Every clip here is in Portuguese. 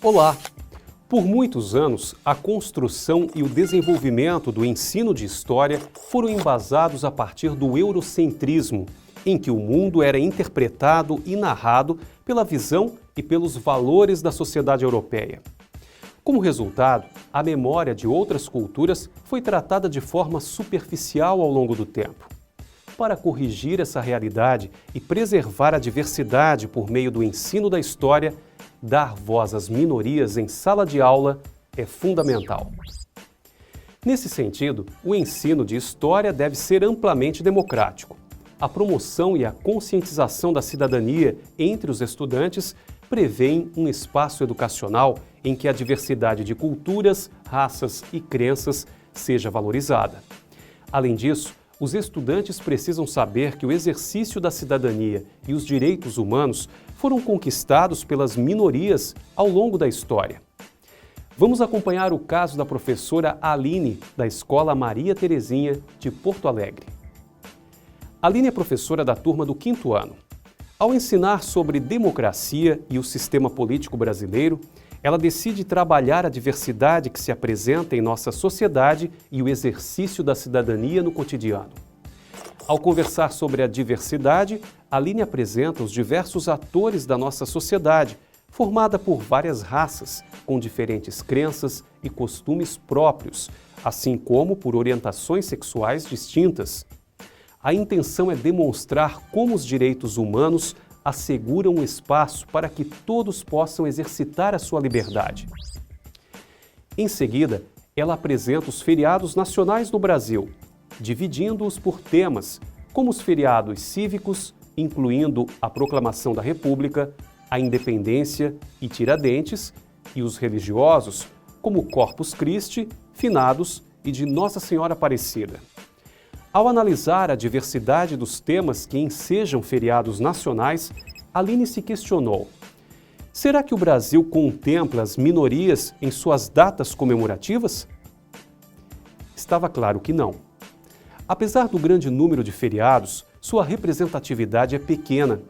Olá! Por muitos anos, a construção e o desenvolvimento do ensino de história foram embasados a partir do eurocentrismo, em que o mundo era interpretado e narrado pela visão e pelos valores da sociedade europeia. Como resultado, a memória de outras culturas foi tratada de forma superficial ao longo do tempo. Para corrigir essa realidade e preservar a diversidade por meio do ensino da história, dar voz às minorias em sala de aula é fundamental. Nesse sentido, o ensino de história deve ser amplamente democrático. A promoção e a conscientização da cidadania entre os estudantes prevêem um espaço educacional em que a diversidade de culturas, raças e crenças seja valorizada. Além disso, os estudantes precisam saber que o exercício da cidadania e os direitos humanos foram conquistados pelas minorias ao longo da história. Vamos acompanhar o caso da professora Aline, da Escola Maria Terezinha, de Porto Alegre. Aline é professora da turma do 5º ano. Ao ensinar sobre democracia e o sistema político brasileiro, ela decide trabalhar a diversidade que se apresenta em nossa sociedade e o exercício da cidadania no cotidiano. Ao conversar sobre a diversidade, Aline apresenta os diversos atores da nossa sociedade, formada por várias raças, com diferentes crenças e costumes próprios, assim como por orientações sexuais distintas. A intenção é demonstrar como os direitos humanos asseguram um espaço para que todos possam exercitar a sua liberdade. Em seguida, ela apresenta os feriados nacionais no Brasil, dividindo-os por temas, como os feriados cívicos, incluindo a Proclamação da República, a Independência e Tiradentes, e os religiosos, como Corpus Christi, Finados e de Nossa Senhora Aparecida. Ao analisar a diversidade dos temas que ensejam feriados nacionais, Aline se questionou: será que o Brasil contempla as minorias em suas datas comemorativas? Estava claro que não. Apesar do grande número de feriados, sua representatividade é pequena.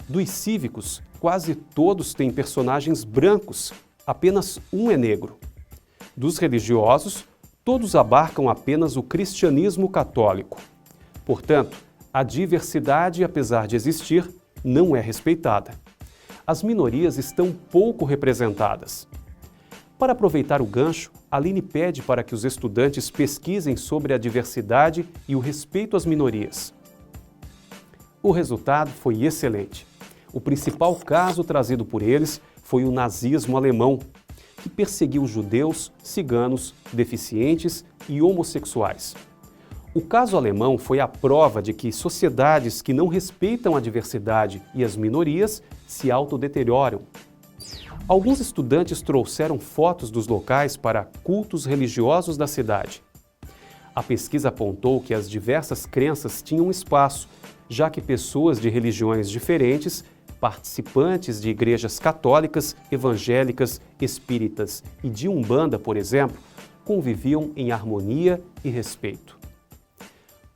Dos cívicos, quase todos têm personagens brancos, apenas um é negro. Dos religiosos, todos abarcam apenas o cristianismo católico. Portanto, a diversidade, apesar de existir, não é respeitada. As minorias estão pouco representadas. Para aproveitar o gancho, Aline pede para que os estudantes pesquisem sobre a diversidade e o respeito às minorias. O resultado foi excelente. O principal caso trazido por eles foi o nazismo alemão, que perseguiu judeus, ciganos, deficientes e homossexuais. O caso alemão foi a prova de que sociedades que não respeitam a diversidade e as minorias se autodeterioram. Alguns estudantes trouxeram fotos dos locais para cultos religiosos da cidade. A pesquisa apontou que as diversas crenças tinham espaço, já que pessoas de religiões diferentes, participantes de igrejas católicas, evangélicas, espíritas e de Umbanda, por exemplo, conviviam em harmonia e respeito.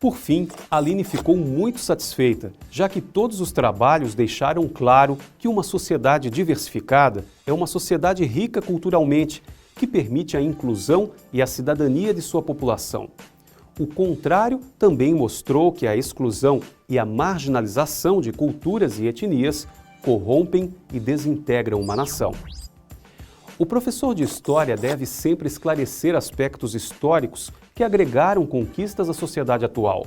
Por fim, Aline ficou muito satisfeita, já que todos os trabalhos deixaram claro que uma sociedade diversificada é uma sociedade rica culturalmente, que permite a inclusão e a cidadania de sua população. O contrário também mostrou que a exclusão e a marginalização de culturas e etnias corrompem e desintegram uma nação. O professor de História deve sempre esclarecer aspectos históricos que agregaram conquistas à sociedade atual.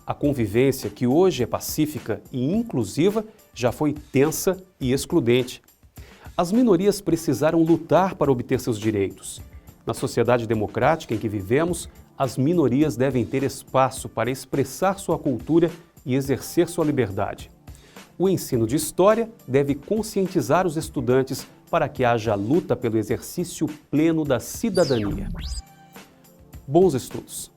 A convivência, que hoje é pacífica e inclusiva, já foi tensa e excludente. As minorias precisaram lutar para obter seus direitos. Na sociedade democrática em que vivemos, as minorias devem ter espaço para expressar sua cultura e exercer sua liberdade. O ensino de história deve conscientizar os estudantes para que haja luta pelo exercício pleno da cidadania. Bons estudos!